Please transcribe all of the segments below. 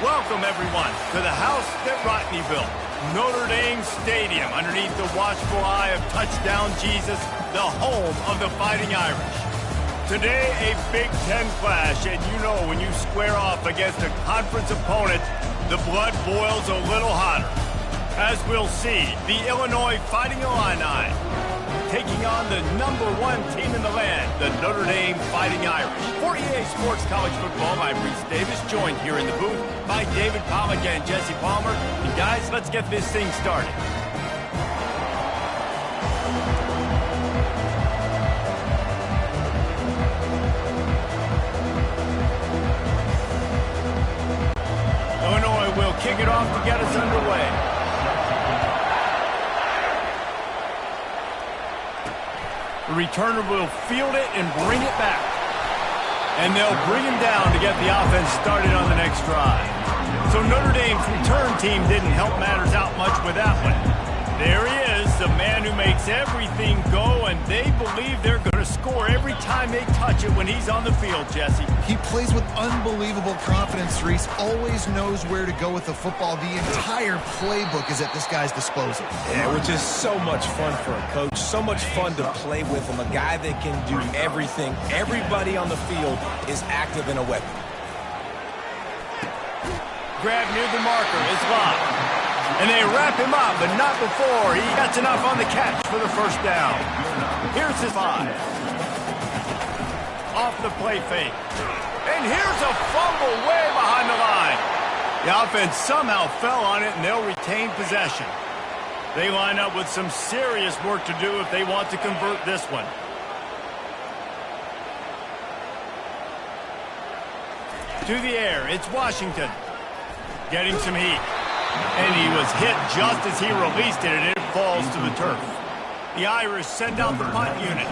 Welcome, everyone, to the house that Rodney built, Notre Dame Stadium, underneath the watchful eye of Touchdown Jesus, the home of the Fighting Irish. Today, a Big Ten clash, and you know when you square off against a conference opponent, the blood boils a little hotter. As we'll see, the Illinois Fighting Illini taking on the #1 team in the land, the Notre Dame Fighting Irish. For EA Sports College Football, I'm Reese Davis, joined here in the booth by David Pollack and Jesse Palmer. And guys, let's get this thing started. Illinois will kick it off to get us underway. The returner will field it and bring it back. And they'll bring him down to get the offense started on the next drive. So Notre Dame's return team didn't help matters out much with that one. There he is, the man who makes everything go, and they believe they're going to score every time they touch it when he's on the field, Jesse. He plays with unbelievable confidence, Reese. Always knows where to go with the football. The entire playbook is at this guy's disposal. Yeah, which is so much fun for a coach. So much fun to play with him. A guy that can do everything. Everybody on the field is active in a weapon. Grab near the marker is locked. And they wrap him up, but not before he gets enough on the catch for the first down. Here's his 5. Off the play fake. And here's a fumble way behind the line. The offense somehow fell on it, and they'll retain possession. They line up with some serious work to do if they want to convert this one. To the air, it's Washington. Getting some heat. And he was hit just as he released it, and it falls to the turf. The Irish send out the punt unit,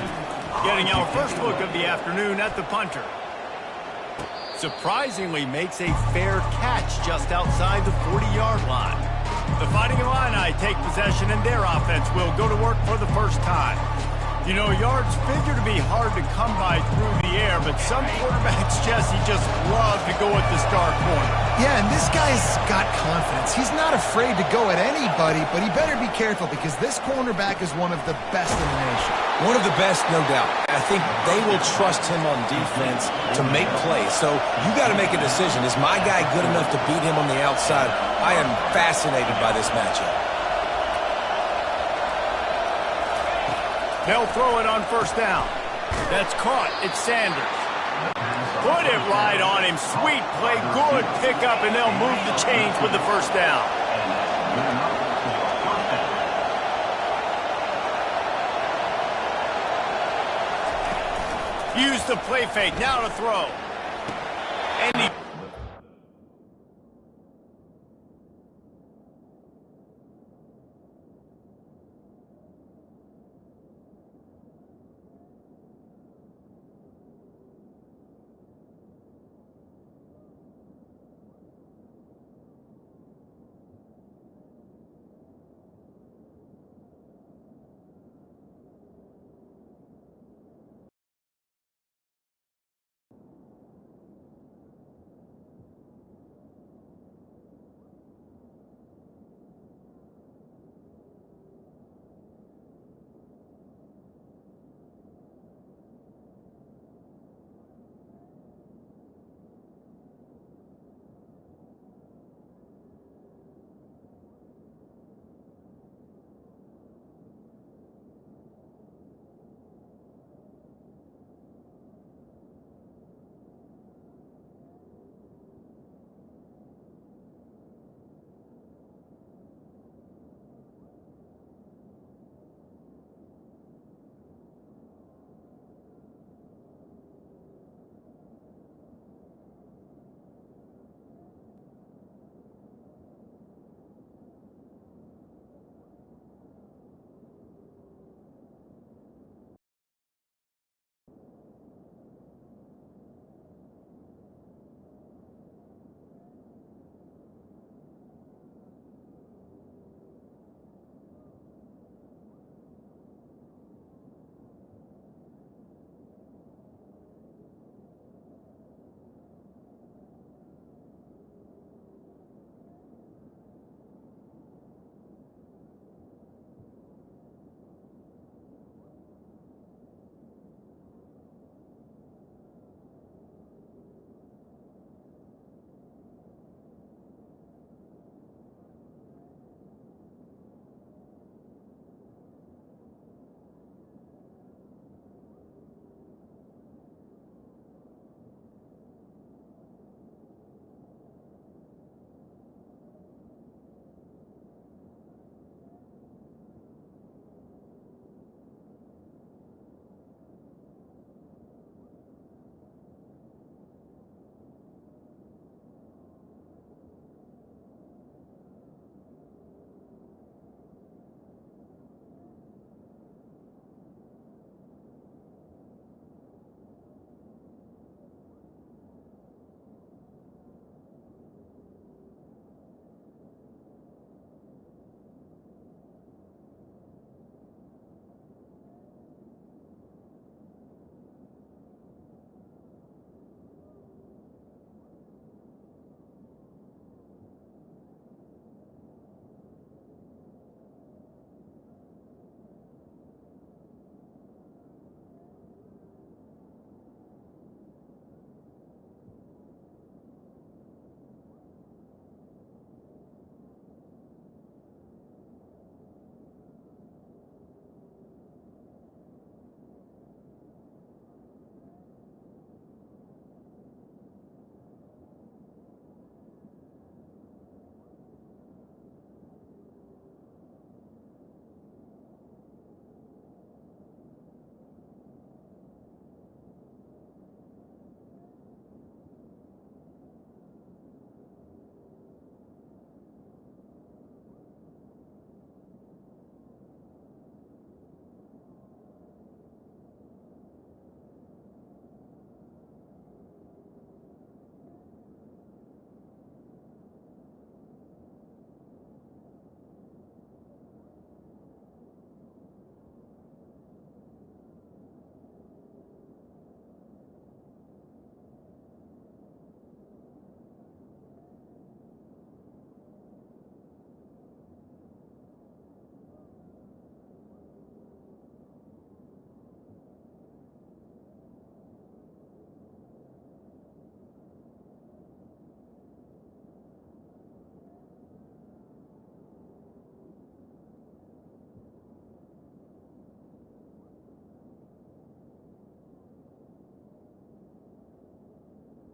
getting our first look of the afternoon at the punter. Surprisingly makes a fair catch just outside the 40-yard line. The Fighting Illini take possession, and their offense will go to work for the first time. You know, yards figure to be hard to come by through the air, but some quarterbacks, Jesse, just love to go at the star corner. Yeah, and this guy's got confidence. He's not afraid to go at anybody, but he better be careful because this cornerback is one of the best in the nation. One of the best, no doubt. I think they will trust him on defense to make plays. So you got to make a decision. Is my guy good enough to beat him on the outside? I am fascinated by this matchup. They'll throw it on first down. That's caught. It's Sanders. Put it right on him. Sweet play. Good pickup, and they'll move the chains with the first down. Use the play fake. Now to throw. And he...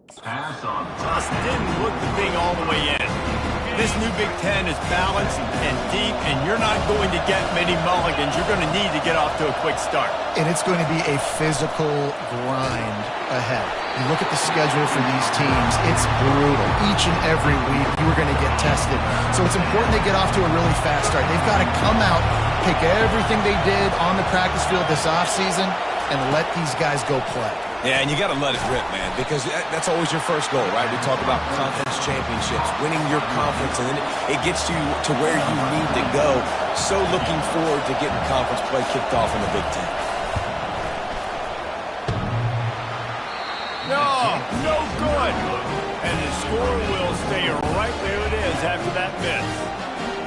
Just didn't look the thing all the way in. This new Big Ten is balanced and deep, and you're not going to get many mulligans. You're going to need to get off to a quick start. And it's going to be a physical grind ahead. You look at the schedule for these teams, it's brutal. Each and every week, you're going to get tested. So it's important they get off to a really fast start. They've got to come out, pick everything they did on the practice field this offseason, and let these guys go play. Yeah, and you got to let it rip, man, because that's always your first goal, right? We talk about conference championships, winning your conference, and then it gets you to where you need to go. So looking forward to getting conference play kicked off in the Big Ten. No good. And the score will stay right where it is after that miss.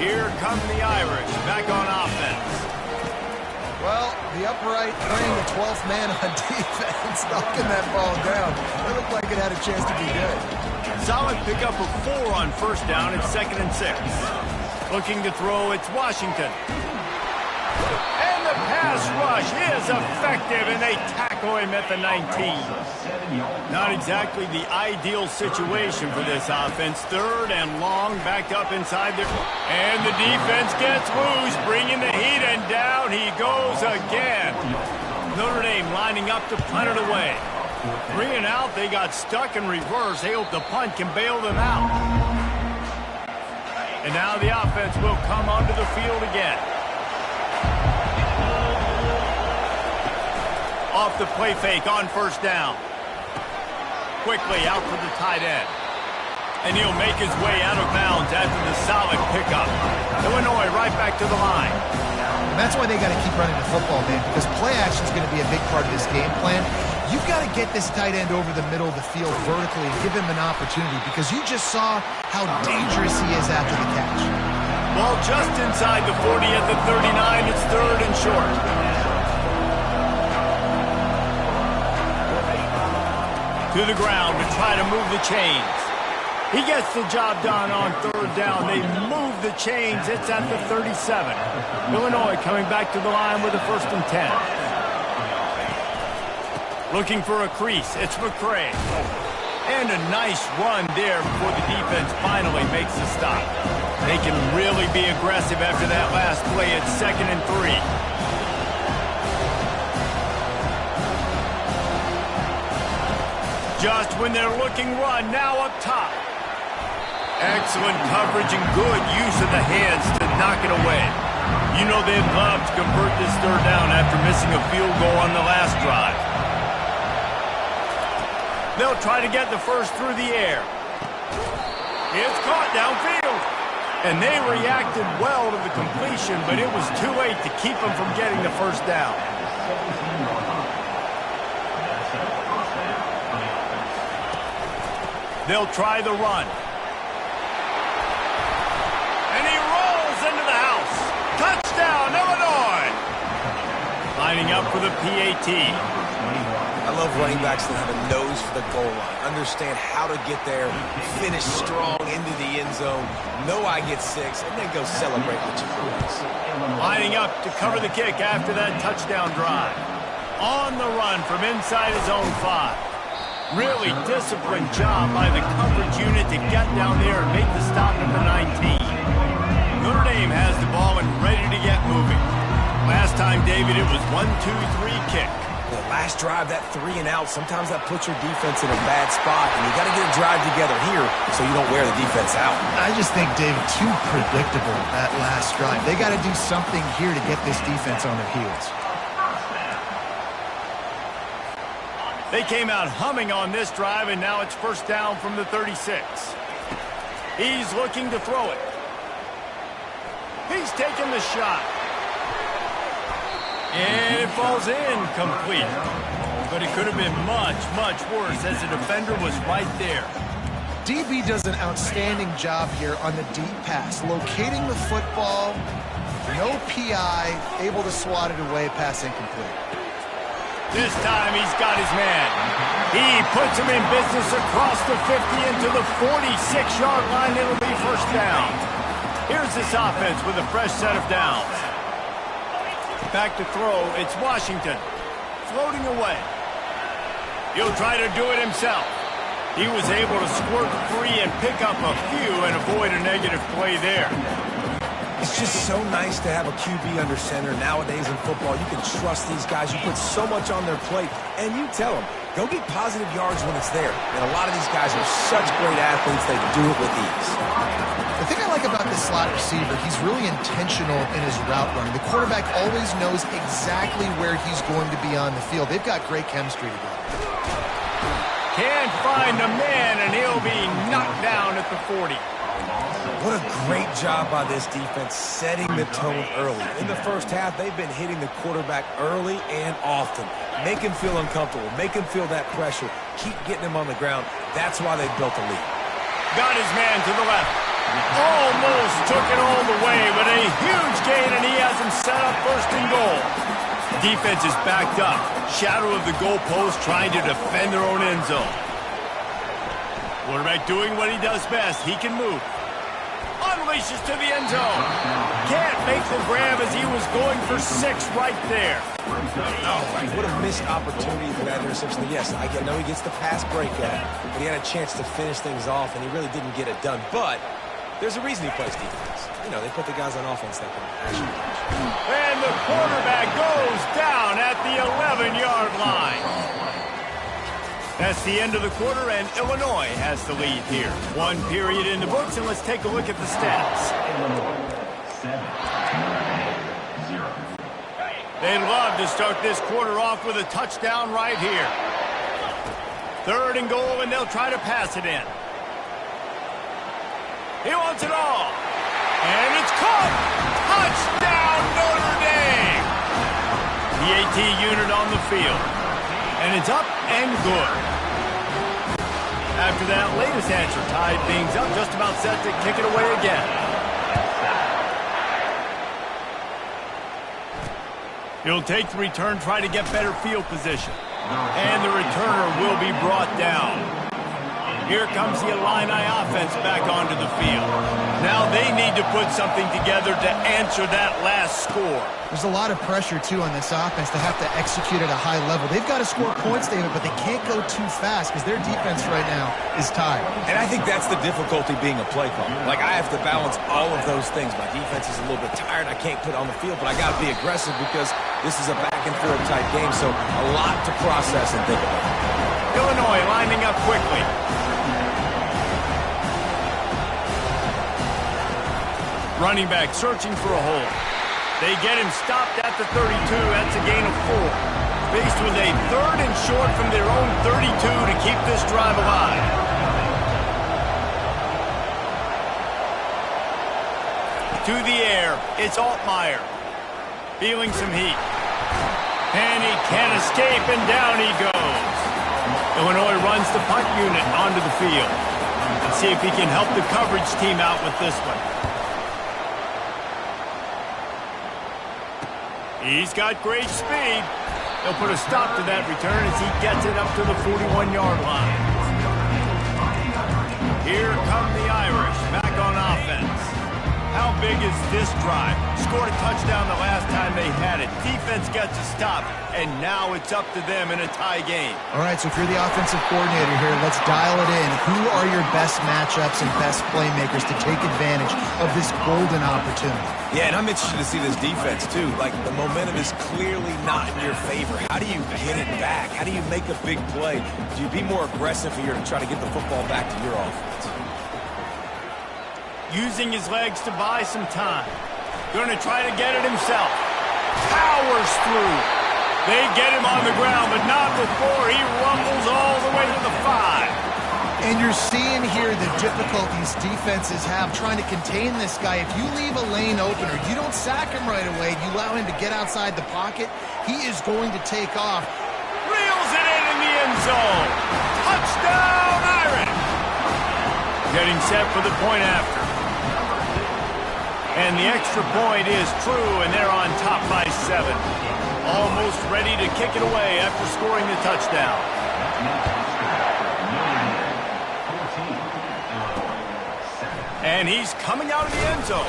Here come the Irish back on offense. Well, the upright playing the 12th man on defense, knocking that ball down. It looked like it had a chance to be good. Solid pickup of 4 on first down. It's 2nd and 6. Looking to throw, it's Washington. And the pass rush is effective, and they tackle him at the 19. Not exactly the ideal situation for this offense. 3rd and long, backed up inside there. And the defense gets loose, bringing the heat, and down he goes again. Notre Dame lining up to punt it away. 3 and out, they got stuck in reverse. They hope the punt can bail them out. And now the offense will come onto the field again. Off the play fake on first down. Quickly out to the tight end. And he'll make his way out of bounds after the solid pickup. Illinois right back to the line. And that's why they got to keep running the football, man, because play action is going to be a big part of this game plan. You've got to get this tight end over the middle of the field vertically and give him an opportunity, because you just saw how dangerous he is after the catch. Ball just inside the 40 at the 39. It's 3rd and short. To the ground to try to move the chains. He gets the job done on 3rd down. They move the chains. It's at the 37. Illinois coming back to the line with a 1st and 10. Looking for a crease. It's McCray. And a nice run there before the defense finally makes the stop. They can really be aggressive after that last play. It's 2nd and 3. Just when they're looking run, now up top. Excellent coverage and good use of the hands to knock it away. You know they'd love to convert this 3rd down after missing a field goal on the last drive. They'll try to get the first through the air. It's caught downfield. And they reacted well to the completion, but it was too late to keep them from getting the first down. They'll try the run. And he rolls into the house. Touchdown, Illinois! Lining up for the PAT. I love running backs that have a nose for the goal line. Understand how to get there, finish strong into the end zone, know I get 6, and then go celebrate with your boys. Lining up to cover the kick after that touchdown drive. On the run from inside his own 5. Really disciplined job by the coverage unit to get down there and make the stop at the 19. Notre Dame has the ball and ready to get moving. Last time, David, it was 1-2-3 kick. The last drive, that 3 and out, sometimes that puts your defense in a bad spot, and you got to get a drive together here so you don't wear the defense out. I just think, David, too predictable that last drive. They got to do something here to get this defense on their heels. They came out humming on this drive, and now it's 1st down from the 36. He's looking to throw it. He's taking the shot. And it falls incomplete. But it could have been much, much worse as the defender was right there. DB does an outstanding job here on the deep pass, locating the football, no PI, able to swat it away, pass incomplete. This time he's got his man. He puts him in business across the 50 into the 46-yard line. It'll be 1st down. Here's this offense with a fresh set of downs. Back to throw. It's Washington. Floating away. He'll try to do it himself. He was able to squirt free and pick up a few and avoid a negative play there. It's just so nice to have a QB under center. Nowadays in football, you can trust these guys. You put so much on their plate, and you tell them, go get positive yards when it's there. And a lot of these guys are such great athletes, they do it with ease. The thing I like about this slot receiver, he's really intentional in his route running. The quarterback always knows exactly where he's going to be on the field. They've got great chemistry together. Can't find a man, and he'll be knocked down at the 40. What a great job by this defense setting the tone early. In the first half, they've been hitting the quarterback early and often. Make him feel uncomfortable. Make him feel that pressure. Keep getting him on the ground. That's why they've built a lead. Got his man to the left. Almost took it all the way, but a huge gain, and he has him set up first and goal. Defense is backed up. Shadow of the goalpost trying to defend their own end zone. Quarterback doing what he does best. He can move. Unleashes to the end zone. Can't make the grab as he was going for 6 right there. Oh, what a missed opportunity for that interception. Yes, I know he gets the pass breakup, but he had a chance to finish things off, and he really didn't get it done. But there's a reason he plays defense. You know, they put the guys on offense that can actually catch. And the quarterback goes down at the 11-yard line. That's the end of the quarter, and Illinois has the lead here. 1 period in the books, and let's take a look at the stats. They'd love to start this quarter off with a touchdown right here. 3rd and goal, and they'll try to pass it in. He wants it all. And it's caught. Touchdown, Notre Dame. The AT unit on the field. And it's up and good. After that latest answer tied things up, just about set to kick it away again. He'll take the return, try to get better field position. And the returner will be brought down. Here comes the Illini offense back onto the field. Now they need to put something together to answer that last score. There's a lot of pressure, too, on this offense to have to execute at a high level. They've got to score points, David, but they can't go too fast because their defense right now is tired. And I think that's the difficulty being a play caller. Like, I have to balance all of those things. My defense is a little bit tired. I can't put it on the field, but I got to be aggressive because this is a back-and-forth type game, so a lot to process and think about. Illinois lining up quickly. Running back searching for a hole. They get him stopped at the 32. That's a gain of 4. Faced with a 3rd and short from their own 32 to keep this drive alive. To the air, it's Altmaier. Feeling some heat. And he can't escape, and down he goes. Illinois runs the punt unit onto the field. Let's see if he can help the coverage team out with this one. He's got great speed. They'll put a stop to that return as he gets it up to the 41-yard line. Here come the Irish back on offense. How big is this drive? Scored a touchdown the last time they had it. Defense gets a stop, and now it's up to them in a tie game. All right, so if you're the offensive coordinator here, let's dial it in. Who are your best matchups and best playmakers to take advantage of this golden opportunity? Yeah, and I'm interested to see this defense, too. Like, the momentum is clearly not in your favor. How do you get it back? How do you make a big play? Do you be more aggressive here to try to get the football back to your offense? Using his legs to buy some time. Going to try to get it himself. Powers through. They get him on the ground, but not before he rumbles all the way to the 5. And you're seeing here the difficulties defenses have trying to contain this guy. If you leave a lane open or you don't sack him right away, you allow him to get outside the pocket, he is going to take off. Reels it in the end zone. Touchdown, Irish. Getting set for the point after. And the extra point is true, and they're on top by 7. Almost ready to kick it away after scoring the touchdown. And he's coming out of the end zone.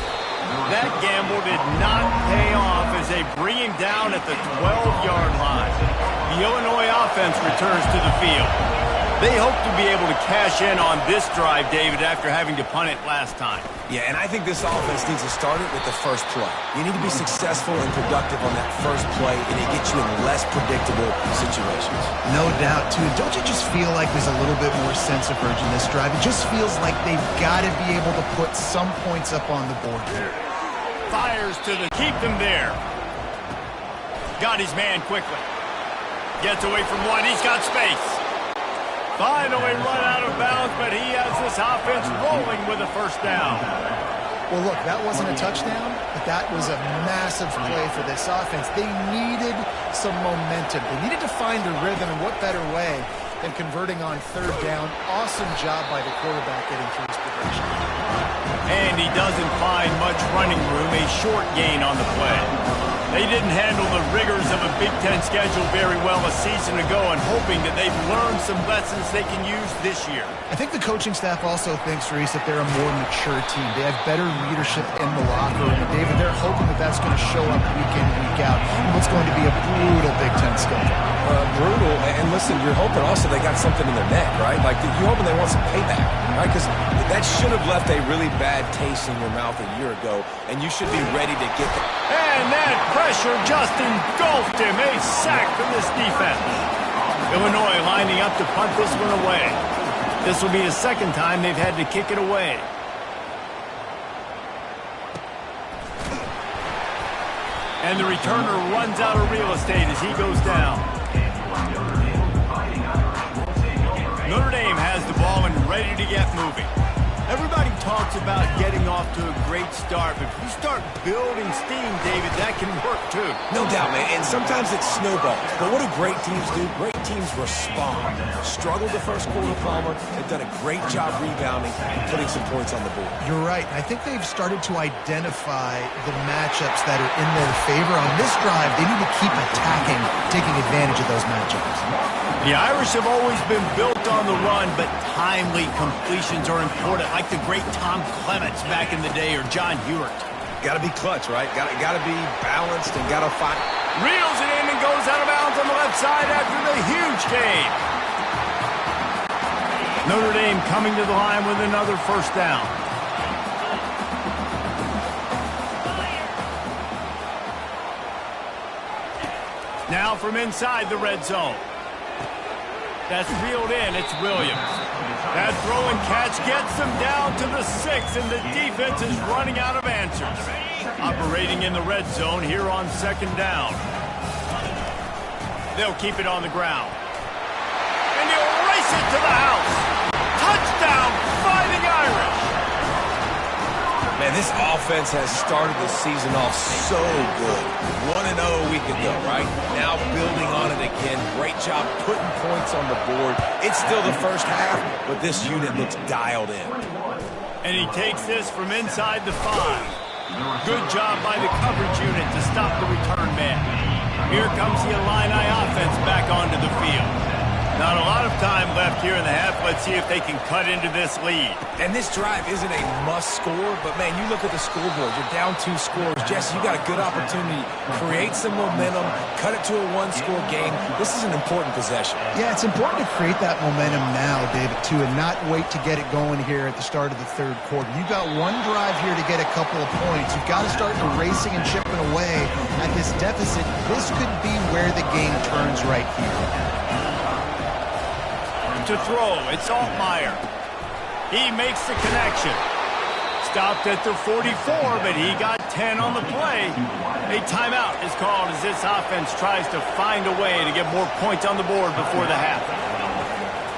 That gamble did not pay off as they bring him down at the 12-yard line. The Illinois offense returns to the field. They hope to be able to cash in on this drive, David, after having to punt it last time. Yeah, and I think this offense needs to start it with the first play. You need to be successful and productive on that first play, and it gets you in less predictable situations. No doubt, too. Don't you just feel like there's a little bit more sense of urgency in this drive? It just feels like they've got to be able to put some points up on the board here. Fires to the keep them there. Got his man quickly. Gets away from one. He's got space. Finally run out of bounds, but he has this offense rolling with a first down. Well, look, that wasn't a touchdown, but that was a massive play for this offense. They needed some momentum. They needed to find a rhythm, and what better way than converting on third down. Awesome job by the quarterback getting through his progression. And he doesn't find much running room, a short gain on the play. They didn't handle the rigors of a Big Ten schedule very well a season ago, and hoping that they've learned some lessons they can use this year. I think the coaching staff also thinks, Reese, that they're a more mature team. They have better leadership in the locker room. And David, they're hoping that that's going to show up week in, week out in what's going to be a brutal Big Ten schedule. Brutal, and listen, you're hoping also they got something in their neck, right? Like, you're hoping they want some payback, right? Because that should have left a really bad taste in your mouth a year ago, and you should be ready to get that. And that pressure just engulfed him. A sack from this defense. Illinois lining up to punt this one away. This will be the second time they've had to kick it away. And the returner runs out of real estate as he goes down. Notre Dame has the ball and ready to get moving. Everybody talks about getting off to a great start, but if you start building steam, David, that can work too. No doubt, man, and sometimes it snowballs. But what do great teams do? Great teams respond. Struggled the first quarter, Palmer. They've done a great job rebounding and putting some points on the board. You're right. I think they've started to identify the matchups that are in their favor. On this drive, they need to keep attacking, taking advantage of those matchups. The Irish have always been built on the run, but timely completions are important, like the great Tom Clements back in the day or John Hewart. Got to be clutch, right? Got to be balanced and got to find. Reels it in and goes out of bounds on the left side after the huge gain. Notre Dame coming to the line with another first down. Now from inside the red zone. That's reeled in. It's Williams. That throw and catch gets them down to the 6, and the defense is running out of answers. Operating in the red zone here on second down. They'll keep it on the ground. And he'll race it to the house. Touchdown, Fighting Irish. Man, this offense has started the season off so good. 1-0 a week ago, right? Now building on it again. Great job putting points on the board. It's still the first half, but this unit looks dialed in. And he takes this from inside the 5. Good job by the coverage unit to stop the return man. Here comes the Illini offense back onto the field. Not a lot of time left here in the half. Let's see if they can cut into this lead. And this drive isn't a must score, but man, you look at the scoreboard. You're down 2 scores. Jesse, you got a good opportunity. Create some momentum. Cut it to a 1-score game. This is an important possession. Yeah, it's important to create that momentum now, David, too, and not wait to get it going here at the start of the third quarter. You've got one drive here to get a couple of points. You've got to start erasing and chipping away at this deficit. This could be where the game turns right here. To throw, it's Altmaier. He makes the connection. Stopped at the 44, but he got 10 on the play. A timeout is called as this offense tries to find a way to get more points on the board before the half.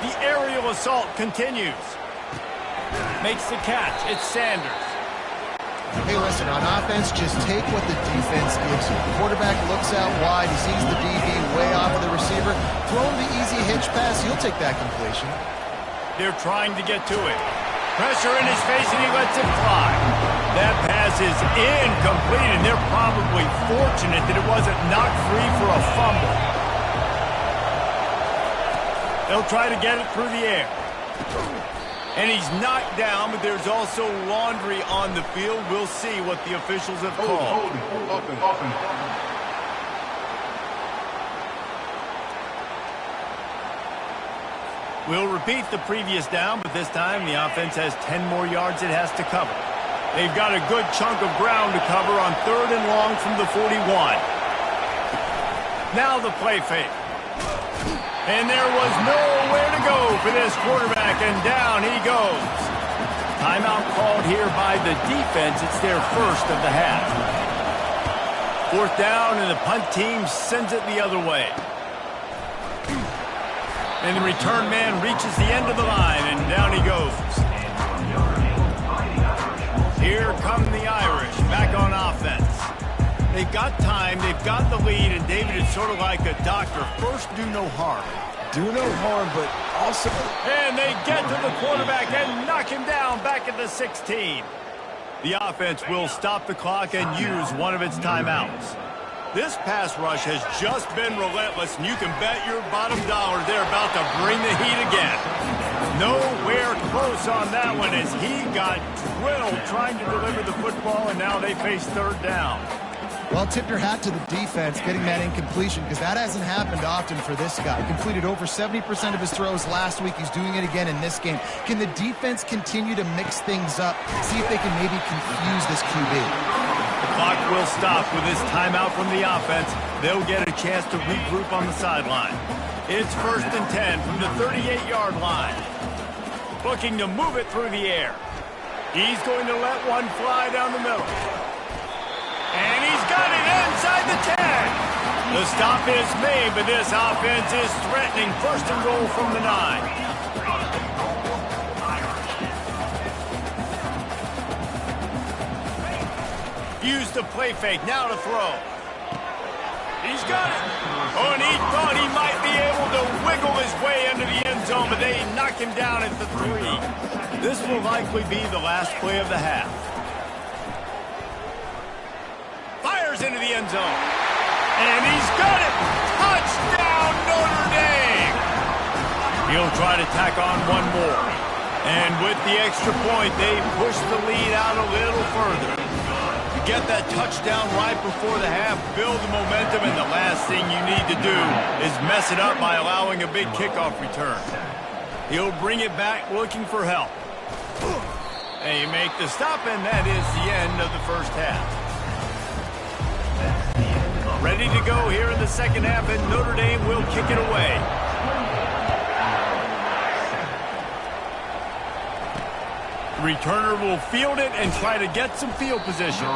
The aerial assault continues. Makes the catch. It's Sanders. Hey, listen, on offense, just take what the defense gives you. The quarterback looks out wide. He sees the DB way off of the receiver. Throw him the easy hitch pass. He'll take that completion. They're trying to get to it. Pressure in his face, and he lets it fly. That pass is incomplete, and they're probably fortunate that it wasn't knocked free for a fumble. They'll try to get it through the air. And he's knocked down, but there's also laundry on the field. We'll see what the officials have called. We'll repeat the previous down, but this time the offense has 10 more yards it has to cover. They've got a good chunk of ground to cover on 3rd and long from the 41. Now the play fake. And there was nowhere to go for this quarterback, and down he goes. Timeout called here by the defense. It's their first of the half. 4th down, and the punt team sends it the other way. And the return man reaches the end of the line, and down he goes. Here come the Irish, back on offense. They've got time, they've got the lead, and David is sort of like a doctor. First, do no harm. Do no harm, but also... And they get to the quarterback and knock him down back at the 16. The offense will stop the clock and use one of its timeouts. This pass rush has just been relentless, and you can bet your bottom dollar they're about to bring the heat again. Nowhere close on that one as he got drilled trying to deliver the football, and now they face 3rd down. Well, tip your hat to the defense getting that incompletion, because that hasn't happened often for this guy. He completed over 70% of his throws last week. He's doing it again in this game. Can the defense continue to mix things up, see if they can maybe confuse this QB? The clock will stop with this timeout from the offense. They'll get a chance to regroup on the sideline. It's 1st and 10 from the 38-yard line. Looking to move it through the air. He's going to let one fly down the middle. And he's got it inside the 10. The stop is made, but this offense is threatening 1st and goal from the 9. Use the play fake, now to throw. He's got it. Oh, and he thought he might be able to wiggle his way into the end zone, but they knock him down at the 3. This will likely be the last play of the half. Fires into the end zone. And he's got it. Touchdown, Notre Dame. He'll try to tack on one more. And with the extra point, they push the lead out a little further. Get that touchdown right before the half, build the momentum, and the last thing you need to do is mess it up by allowing a big kickoff return. He'll bring it back looking for help. They make the stop, and that is the end of the first half. Ready to go here in the second half, and Notre Dame will kick it away. Returner will field it and try to get some field position.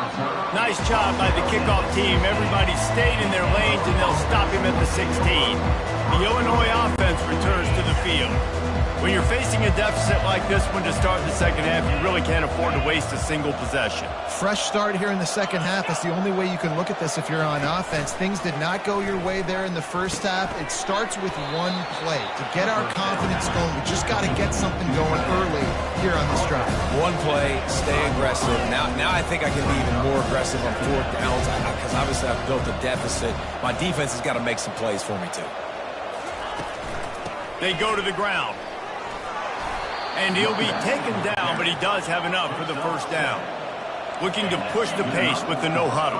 Nice job by the kickoff team. Everybody stayed in their lanes, and they'll stop him at the 16. The Illinois offense returns to the field. When you're facing a deficit like this one to start the second half, you really can't afford to waste a single possession. Fresh start here in the second half. That's the only way you can look at this if you're on offense. Things did not go your way there in the first half. It starts with one play. To get our confidence going, we just got to get something going early here on this drive. One play, stay aggressive. Now I think I can be even more aggressive on 4th downs because obviously I've built a deficit. My defense has got to make some plays for me too. They go to the ground. And he'll be taken down, but he does have enough for the first down. Looking to push the pace with the no huddle.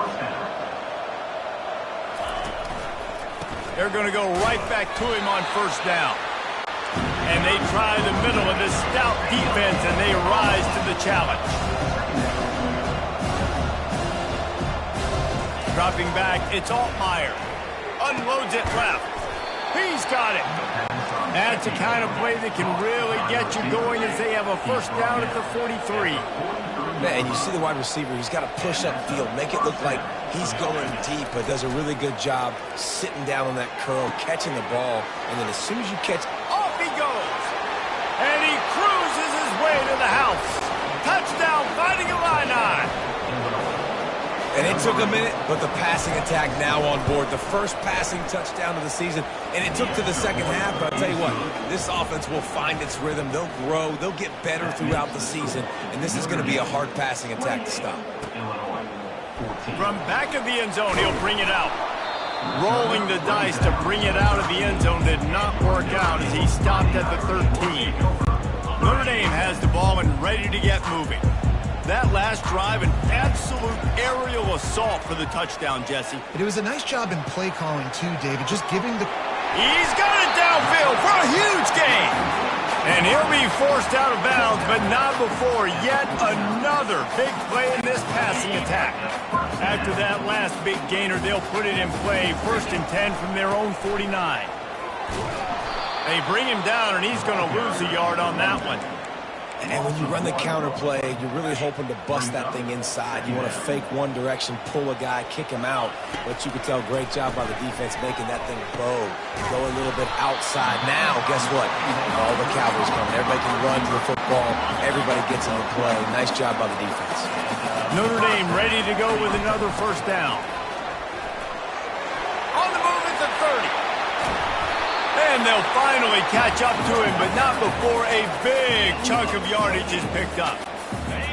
They're going to go right back to him on 1st down. And they try the middle of this stout defense, and they rise to the challenge. Dropping back, it's Altmaier. Unloads it left. He's got it. That's a kind of play that can really get you going as they have a 1st down at the 43. And you see the wide receiver, he's got to push upfield, make it look like he's going deep, but does a really good job sitting down on that curl, catching the ball, and then as soon as you catch, off he goes. And he cruises his way to the house. Touchdown, Fighting Illini. And it took a minute, but the passing attack now on board. The first passing touchdown of the season, and it took to the second half, but I'll tell you what, this offense will find its rhythm. They'll grow. They'll get better throughout the season, and this is going to be a hard passing attack to stop. From back of the end zone, he'll bring it out. Rolling the dice to bring it out of the end zone did not work out as he stopped at the 13. Notre Dame has the ball and ready to get moving. That last drive, an absolute aerial assault for the touchdown, Jesse. It was a nice job in play calling, too, David. Just giving the He's got it downfield for a huge gain. And he'll be forced out of bounds, but not before yet another big play in this passing attack. After that last big gainer, they'll put it in play, 1st and 10 from their own 49. They bring him down, and he's going to lose a yard on that one. And when you run the counter play, you're really hoping to bust that thing inside. You want to fake one direction, pull a guy, kick him out. But you can tell, great job by the defense making that thing go a little bit outside. Now, guess what? All the Cowboys coming. Everybody can run to the football. Everybody gets in the play. Nice job by the defense. Notre Dame ready to go with another 1st down. On the move at the 30. And they'll finally catch up to him, but not before a big chunk of yardage is picked up.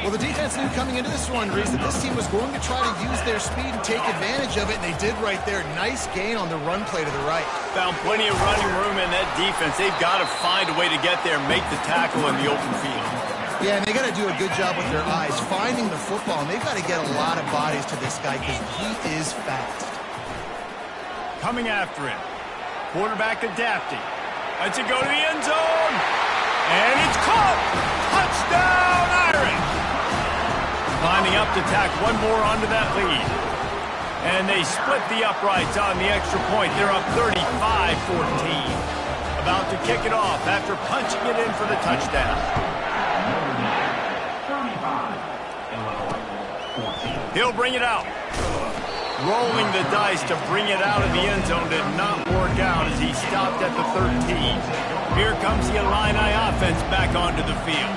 Well, the defense knew coming into this one, Reese, that this team was going to try to use their speed and take advantage of it, and they did right there. Nice gain on the run play to the right. Found plenty of running room in that defense. They've got to find a way to get there and make the tackle in the open field. Yeah, and they got to do a good job with their eyes, finding the football, and they've got to get a lot of bodies to this guy because he is fast. Coming after him. Quarterback adapting. Lets it go to the end zone. And it's caught. Touchdown, Irish. Lining up to tack one more onto that lead. And they split the uprights on the extra point. They're up 35-14. About to kick it off after punching it in for the touchdown. He'll bring it out. Rolling the dice to bring it out of the end zone did not work out as he stopped at the 13. Here comes the Illini offense back onto the field.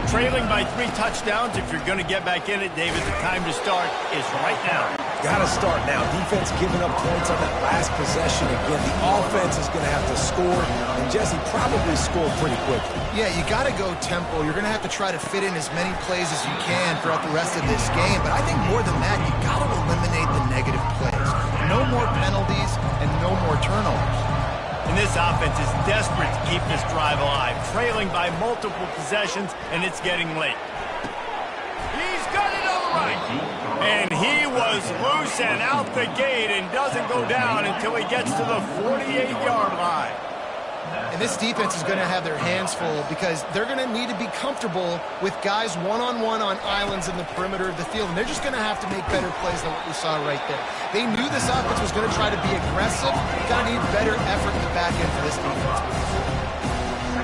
Trailing by 3 touchdowns, if you're going to get back in it, David, the time to start is right now. Got to start now. Defense giving up points on that last possession again. The offense is going to have to score, and Jesse probably scored pretty quickly. Yeah, you got to go tempo. You're going to have to try to fit in as many plays as you can throughout the rest of this game. But I think more than that, you got to eliminate the negative plays. No more penalties and no more turnovers. And this offense is desperate to keep this drive alive, trailing by multiple possessions, and it's getting late. He's got it on the right. And he was loose and out the gate and doesn't go down until he gets to the 48-yard line. And this defense is going to have their hands full because they're going to need to be comfortable with guys one-on-one on islands in the perimeter of the field. And they're just going to have to make better plays than what we saw right there. They knew this offense was going to try to be aggressive. Got to need better effort in the back end for this defense.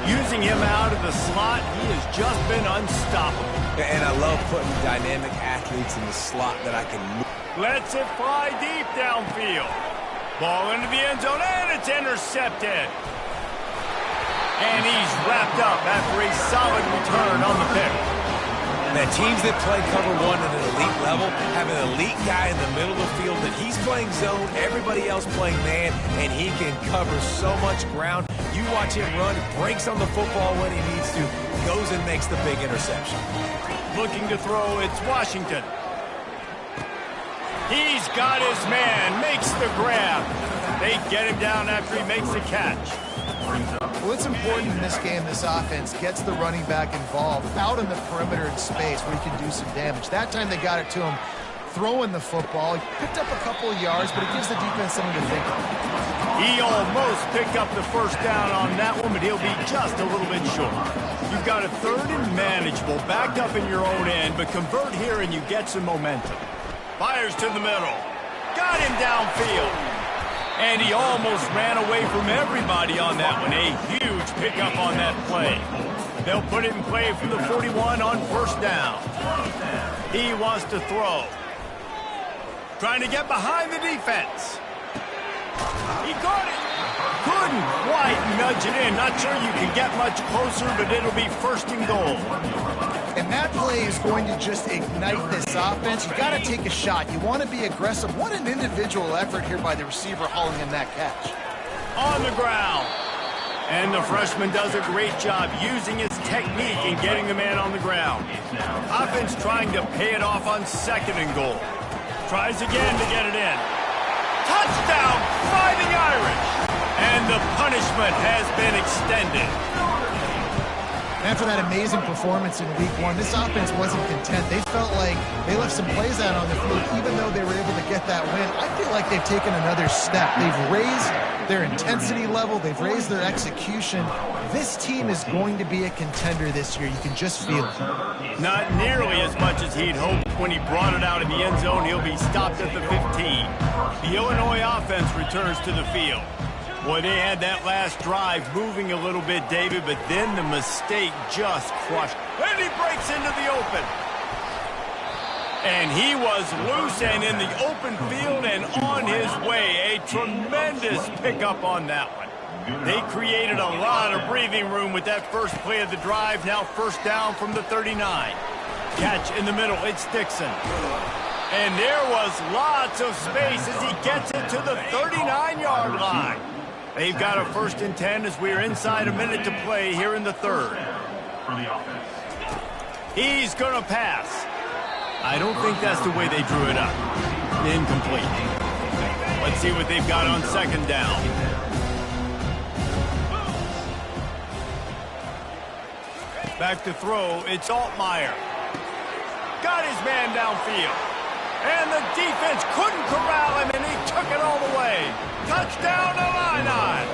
Using him out of the slot, he has just been unstoppable. And I love putting dynamic athletes in the slot that I can move. Lets it fly deep downfield. Ball into the end zone, and it's intercepted. And he's wrapped up after a solid return on the pick. Man, teams that play cover one at an elite level have an elite guy in the middle of the field that he's playing zone, everybody else playing man, and he can cover so much ground. You watch him run, breaks on the football when he needs to, goes and makes the big interception. Looking to throw, it's Washington. He's got his man, makes the grab. They get him down after he makes the catch. Well, it's important in this game, this offense gets the running back involved out in the perimeter in space where he can do some damage. That time they got it to him throwing the football. He picked up a couple of yards, but it gives the defense something to think about. He almost picked up the 1st down on that one, but he'll be just a little bit short. You've got a 3rd and manageable, backed up in your own end, but convert here and you get some momentum. Fires to the middle. Got him downfield. And he almost ran away from everybody on that one. A huge pickup on that play. They'll put it in play from the 41 on 1st down. He wants to throw. Trying to get behind the defense. He got it. Couldn't quite nudge it in. Not sure you can get much closer, but it'll be 1st and goal. And that play is going to just ignite this offense. You got to take a shot. You want to be aggressive. What an individual effort here by the receiver hauling in that catch. On the ground. And the freshman does a great job using his technique and getting the man on the ground. Offense trying to pay it off on 2nd and goal. Tries again to get it in. Touchdown, Fighting Irish. And the punishment has been extended. After that amazing performance in week 1, this offense wasn't content. They felt like they left some plays out on the field, even though they were able to get that win. I feel like they've taken another step. They've raised their intensity level. They've raised their execution. This team is going to be a contender this year. You can just feel it. Not nearly as much as he'd hoped when he brought it out of the end zone. He'll be stopped at the 15. The Illinois offense returns to the field. Boy, they had that last drive moving a little bit, David, but then the mistake just crushed. And he breaks into the open. And he was loose and in the open field and on his way. A tremendous pickup on that one. They created a lot of breathing room with that first play of the drive. Now first down from the 39. Catch in the middle. It's Dixon. And there was lots of space as he gets it to the 39-yard line. They've got a 1st and 10 as we're inside a minute to play here in the third. He's going to pass. I don't think that's the way they drew it up. Incomplete. Let's see what they've got on 2nd down. Back to throw. It's Altmaier. Got his man downfield. And the defense couldn't corral him, and he took it all the way. Touchdown, Illini!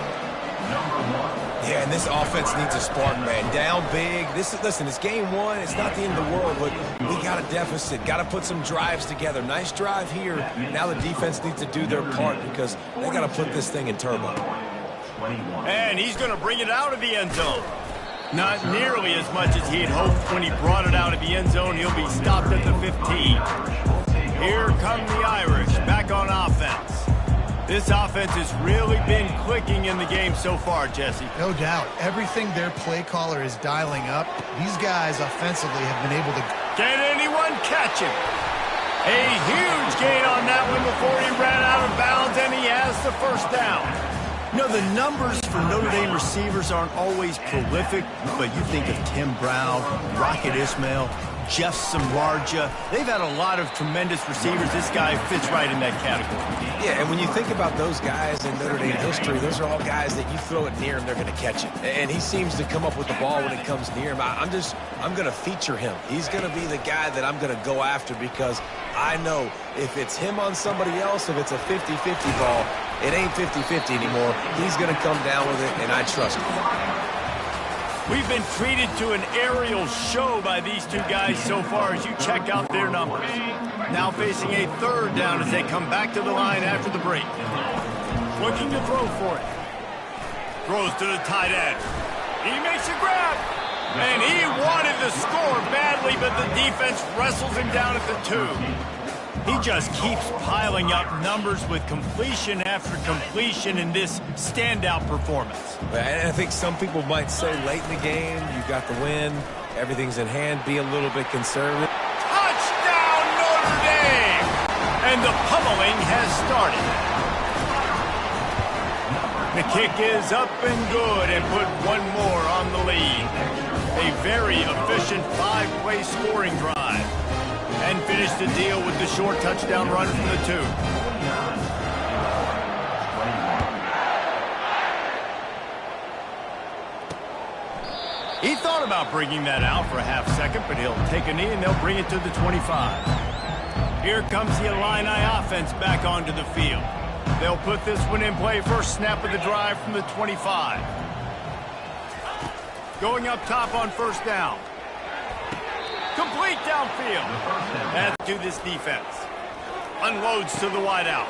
Yeah, and this offense needs a spark, man. Down big. Listen, it's game 1. It's not the end of the world, but we got a deficit. Got to put some drives together. Nice drive here. Now the defense needs to do their part because they got to put this thing in turbo. And he's going to bring it out of the end zone. Not nearly as much as he'd hoped when he brought it out of the end zone. He'll be stopped at the 15. Here come the Irish, back on offense. This offense has really been clicking in the game so far, Jesse. No doubt. Everything their play caller is dialing up, these guys offensively have been able to... Can anyone catch him? A huge gain on that one before he ran out of bounds, and he has the 1st down. You know, the numbers for Notre Dame receivers aren't always prolific, but you think of Tim Brown, Rocket Ismail, Jeff Samardzija. They've had a lot of tremendous receivers. This guy fits right in that category. Yeah, and when you think about those guys in Notre Dame history, those are all guys that you throw it near him, they're going to catch it. And he seems to come up with the ball when it comes near him. I'm going to feature him. He's going to be the guy that I'm going to go after because I know if it's him on somebody else, if it's a 50-50 ball, it ain't 50-50 anymore. He's going to come down with it, and I trust him. We've been treated to an aerial show by these two guys so far as you check out their numbers. Now facing a 3rd down as they come back to the line after the break. Looking to throw for it. Throws to the tight end. He makes a grab. And he wanted to score badly, but the defense wrestles him down at the 2. He just keeps piling up numbers with completion after completion in this standout performance. And I think some people might say late in the game, you got the win, everything's in hand, be a little bit conservative. Touchdown, Notre Dame! And the pummeling has started. The kick is up and good and put one more on the lead. A very efficient 5-play scoring drive. And finish the deal with the short touchdown run from the 2. He thought about bringing that out for a half second, but he'll take a knee and they'll bring it to the 25. Here comes the Illini offense back onto the field. They'll put this one in play. First snap of the drive from the 25. Going up top on 1st down. Complete downfield. Adds to this defense. Unloads to the wideout.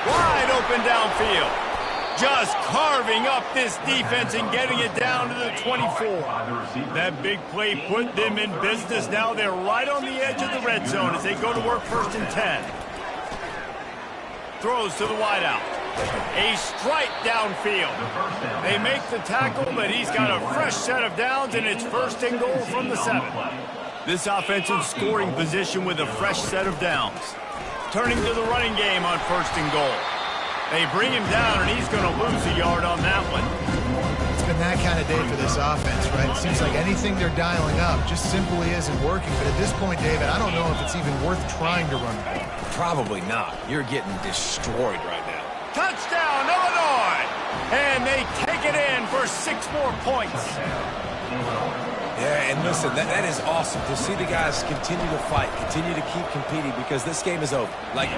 Wide open downfield. Just carving up this defense and getting it down to the 24. That big play put them in business. Now they're right on the edge of the red zone as they go to work 1st and 10. Throws to the wideout. A strike downfield. They make the tackle, but he's got a fresh set of downs, and it's 1st and goal from the 7. This offensive scoring position with a fresh set of downs. Turning to the running game on 1st and goal. They bring him down, and he's going to lose a yard on that one. It's been that kind of day for this offense, right? It seems like anything they're dialing up just simply isn't working. But at this point, David, I don't know if it's even worth trying to run the ball. Probably not. You're getting destroyed right now. Touchdown, Illinois! And they take it in for 6 more points. Yeah, and listen, that is awesome to see the guys continue to fight, continue to keep competing, because this game is over. Like,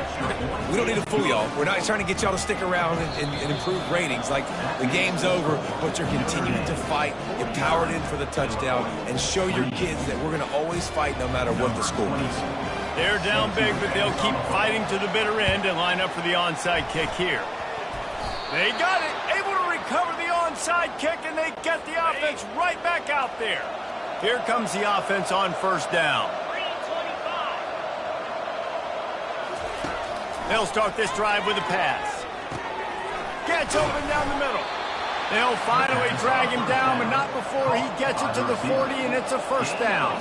we don't need to fool y'all. We're not trying to get y'all to stick around and improve ratings. Like, the game's over, but you're continuing to fight, get powered in for the touchdown, and show your kids that we're going to always fight no matter what the score is. They're down big, but they'll keep fighting to the bitter end and line up for the onside kick here. They got it, able to recover the onside kick, and they get the offense right back out there. Here comes the offense on first down. They'll start this drive with a pass. Gets open down the middle. They'll finally drag him down, but not before he gets it to the 40, and it's a first down.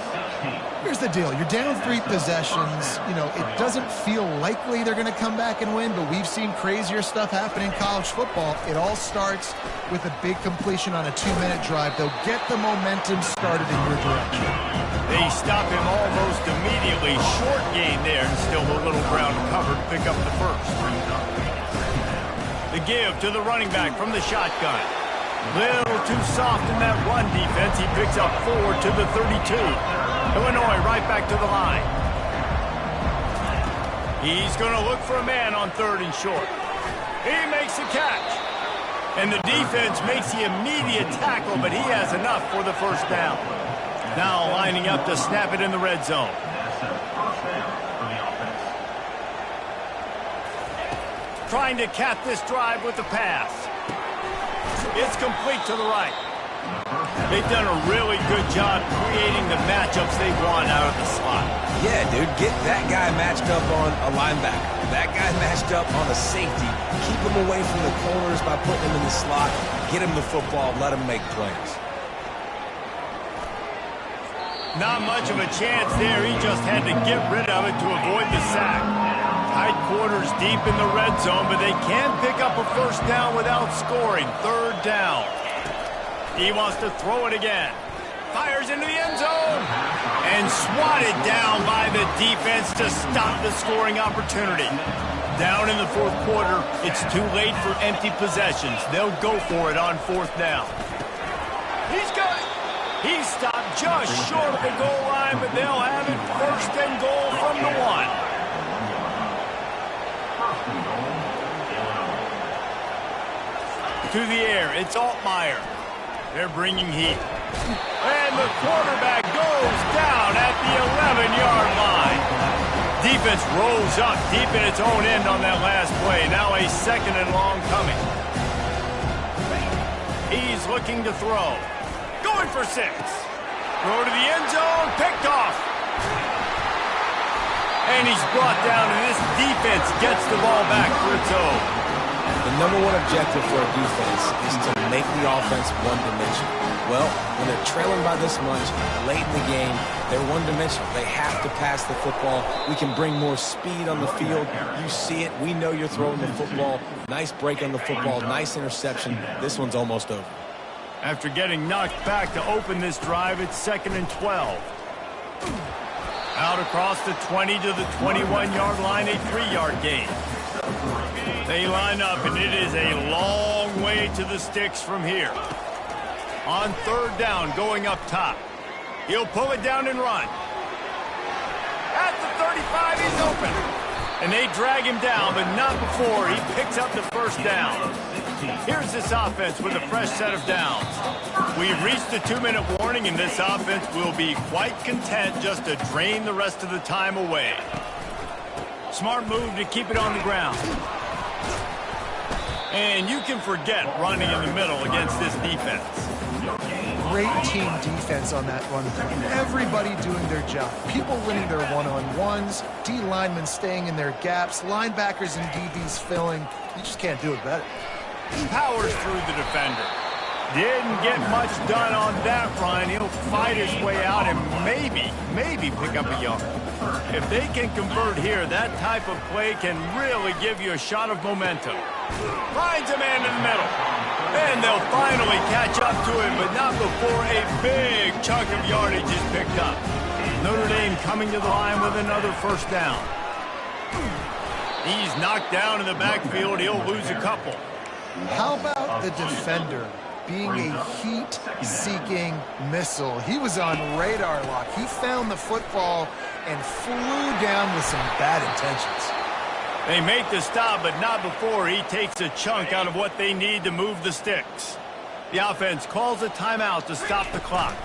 Here's the deal. You're down 3 possessions. You know, it doesn't feel likely they're going to come back and win, but we've seen crazier stuff happen in college football. It all starts with a big completion on a 2-minute drive. They'll get the momentum started in your direction. They stop him almost immediately. Short gain there, and still a little ground covered. Pick up the first. The give to the running back from the shotgun. Little too soft in that run defense. He picks up 4 to the 32. Illinois right back to the line. He's going to look for a man on 3rd and short. He makes the catch. And the defense makes the immediate tackle, but he has enough for the first down. Now lining up to snap it in the red zone. Trying to cap this drive with the pass. It's complete to the right. They've done a really good job creating the matchups they want out of the slot. Yeah, dude, get that guy matched up on a linebacker. That guy matched up on a safety. Keep him away from the corners by putting him in the slot. Get him the football. Let him make plays. Not much of a chance there. He just had to get rid of it to avoid the sack. Tight quarters deep in the red zone, but they can pick up a first down without scoring. 3rd down. He wants to throw it again. Fires into the end zone. And swatted down by the defense to stop the scoring opportunity. Down in the 4th quarter, it's too late for empty possessions. They'll go for it on 4th down. He's got it. He stopped just short of the goal line, but they'll have it 1st and goal from the 1. To the air, it's Altmaier. They're bringing heat. And the quarterback goes down at the 11-yard line. Defense rolls up deep in its own end on that last play. Now a 2nd and long coming. He's looking to throw. Going for 6. Throw to the end zone, picked off. And he's brought down, and this defense gets the ball back for its own. The number 1 objective for a defense is to make the offense one-dimensional. Well, when they're trailing by this much, late in the game, they're one-dimensional. They have to pass the football. We can bring more speed on the field. You see it. We know you're throwing the football. Nice break on the football. Nice interception. This one's almost over. After getting knocked back to open this drive, it's 2nd and 12. Out across the 20 to the 21-yard line, a 3-yard gain. They line up, and it is a long way to the sticks from here. On 3rd down, going up top. He'll pull it down and run. At the 35, he's open. And they drag him down, but not before he picks up the first down. Here's this offense with a fresh set of downs. We've reached the 2-minute warning, and this offense will be quite content just to drain the rest of the time away. Smart move to keep it on the ground. And you can forget running in the middle against this defense. Great team defense on that run. Everybody doing their job. People winning their one-on-ones, D linemen staying in their gaps, linebackers and DBs filling. You just can't do it better. Powers through the defender. Didn't get much done on that run. He'll fight his way out and maybe pick up a yard. If they can convert here, that type of play can really give you a shot of momentum. Finds a man in the middle. And they'll finally catch up to him, but not before a big chunk of yardage is picked up. Notre Dame coming to the line with another first down. He's knocked down in the backfield. He'll lose a couple. How about the defender being a heat-seeking missile. He was on radar lock. He found the football and flew down with some bad intentions. They make the stop, but not before he takes a chunk out of what they need to move the sticks. The offense calls a timeout to stop the clock.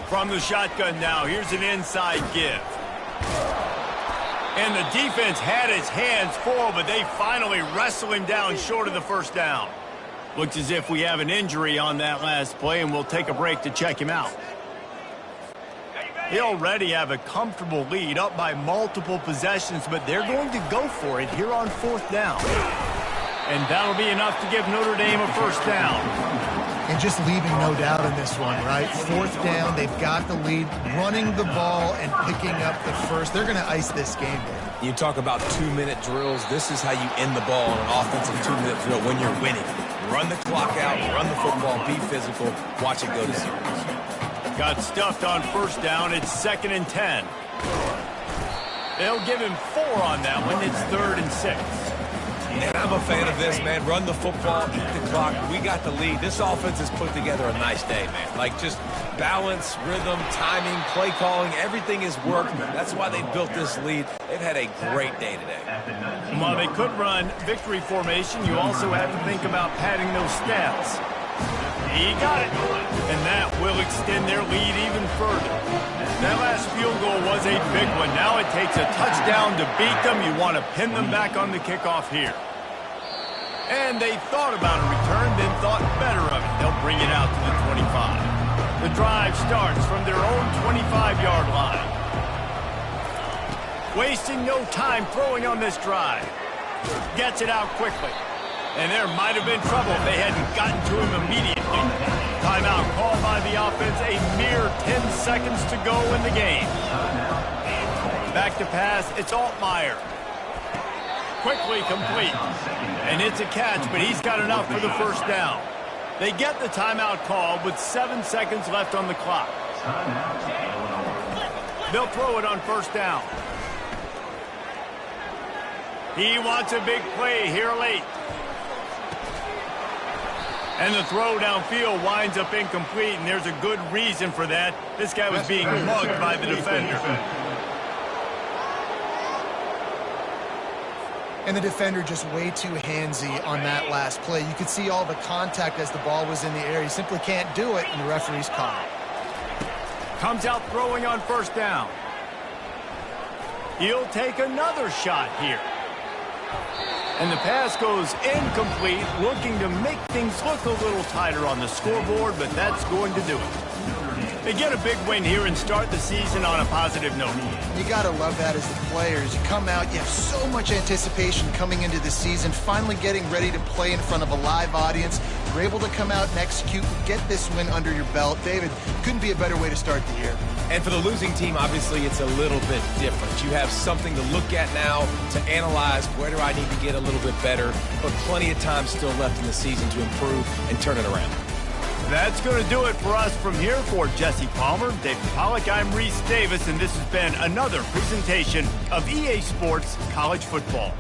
From the shotgun now, here's an inside give. And the defense had his hands full, but they finally wrestle him down short of the first down. Looks as if we have an injury on that last play, and we'll take a break to check him out. They already have a comfortable lead, up by multiple possessions, but they're going to go for it here on fourth down. And that'll be enough to give Notre Dame a first down. And just leaving no doubt in this one, right? Fourth down, they've got the lead, running the ball and picking up the first. They're going to ice this game, man. You talk about 2-minute drills. This is how you end the ball on an offensive 2-minute drill when you're winning. Run the clock out, run the football, be physical, watch it go to zeros. Got stuffed on first down. It's 2nd and 10. They'll give him 4 on that one. It's 3rd and 6. And I'm a fan of this, man. Run the football, eat the clock. We got the lead. This offense has put together a nice day, man. Like, just balance, rhythm, timing, play calling, everything has worked. That's why they built this lead. They've had a great day today. While they could run victory formation, you also have to think about padding those stats. He got it. And that will extend their lead even further. That last field goal was a big one. Now it takes a touchdown to beat them. You want to pin them back on the kickoff here. And they thought about a return, then thought better of it. They'll bring it out to the 25. The drive starts from their own 25-yard line. Wasting no time throwing on this drive. Gets it out quickly. And there might have been trouble if they hadn't gotten to him immediately. Timeout called by the offense, a mere 10 seconds to go in the game. Back to pass, it's Altmaier. Quickly complete. And it's a catch, but he's got enough for the first down. They get the timeout called with 7 seconds left on the clock. They'll throw it on first down. He wants a big play here late. And the throw downfield winds up incomplete, and there's a good reason for that. This guy was being mugged by the defender. And the defender just way too handsy on that last play. You could see all the contact as the ball was in the air. He simply can't do it, and the referee's caught it. Comes out throwing on first down. He'll take another shot here. And the pass goes incomplete, looking to make things look a little tighter on the scoreboard, but that's going to do it. They get a big win here and start the season on a positive note. You got to love that as the players. You come out, you have so much anticipation coming into the season, finally getting ready to play in front of a live audience. You're able to come out and execute, get this win under your belt. David, couldn't be a better way to start the year. And for the losing team, obviously, it's a little bit different. You have something to look at now to analyze where do I need to get a little bit better, but plenty of time still left in the season to improve and turn it around. That's going to do it for us from here. For Jesse Palmer, David Pollack, I'm Reese Davis, and this has been another presentation of EA Sports College Football.